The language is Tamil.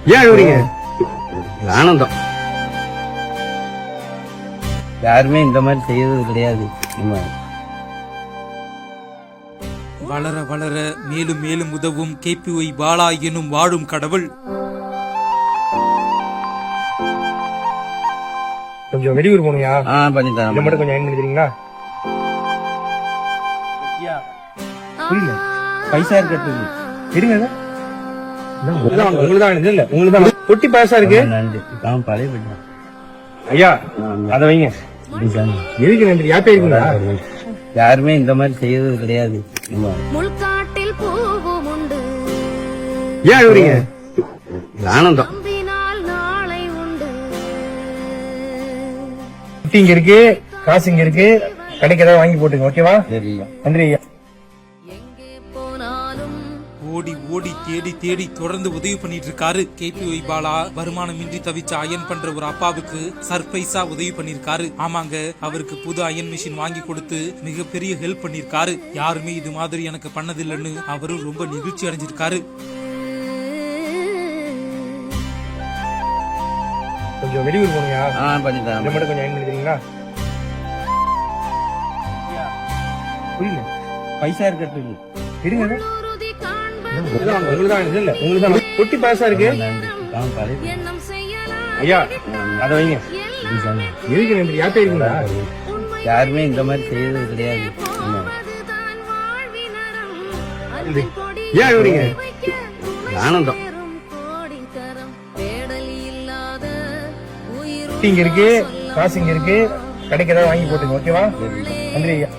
ஏன் அழுவுறீங்க? ஆனந்தம். யாருமே இந்த மாதிரி செய்யறது கிடையாது. வளர வளர மேலும் மேலும் உதவும் KPY பாலா எனும் வாழும் கடவுள். கொஞ்சம் வெளியூர் போனியா? பண்ணி தரேன். இதை மட்டும் கொஞ்சம் அயன் பண்ணி தரீங்களா? புரியல. பைசா இருக்கிறது இருங்க இதை. உங்களுதான் இது இல்ல உங்களுதான் பொட்டி பாயசா இருக்கு. நன்றி. பழைய போயிட்டான் ஐயா, அதை வைங்க. எதுக்கு நன்றி? யாப்பே இருக்குங்களா? யாருமே இந்த மாதிரி செய்யறது கிடையாது. முள்காட்டில் பூவும் உண்டு. ஏன் அழுவுறீங்க? ஆனந்தம். நம்பினால் நாளை உண்டு. பொட்டி இங்க இருக்கு, காசு இங்க இருக்கு. கடைக்கு ஏதாவது வாங்கி போட்டுங்க. ஓகேவா? சரியா. நன்றி ஐயா. எங்கே போனாலும் ஓடி ஓடி தேடி தேடி தொடர்ந்து உதவி பண்ணிட்டு இருக்காரு KPY பாலா. வருமானமின்றி தவிச்ச அயன் பண்ற ஒரு அப்பாவுக்கு சர்ப்ரைஸா உதவி பண்ணிருக்காரு. ஆமாங்க, அவருக்கு புது அயன் மிஷின் வாங்கி கொடுத்து மிகப்பெரிய ஹெல்ப் பண்ணிருக்காரு. யாருமே இது மாதிரி எனக்கு பண்ணதில்லைன்னு அவரும் ரொம்ப நெகிழ்ச்சி அடைஞ்சிருக்காரு. கொஞ்சம் வெளியூர் போனியா? பண்ணி இதை தரேன். மட்டும் கொஞ்சம் அயன் பண்ணி தரீங்களா? புரியல. பைசா இருக்கிறது இருங்க இதை. உறுதி காண்பது உங்களுதான் இது இல்ல உங்களுதான் பொட்டி பாயசா இருக்கு. நன்றி. பழைய எண்ணம் செய்யலாம். ஐயா, அதை வைங்க. எதுக்கு நன்றி? யாப்பே இருக்குங்களா? யாருமே இந்த மாதிரி செய்யறது கிடையாது. போவதுதான் வாழ்வினரம். அன்பின் கொடி ஏன் அழுவுறீங்க? வைக்க துணை ஆனந்தம். சேரும் கோடிக்கரம். தேடல் இல்லாத உயிர் பொட்டி இங்க இருக்கு, காசு இங்க இருக்கு. கடைக்கு ஏதாவது வாங்கி போட்டுங்க. ஓகேவா? நன்றி ஐயா.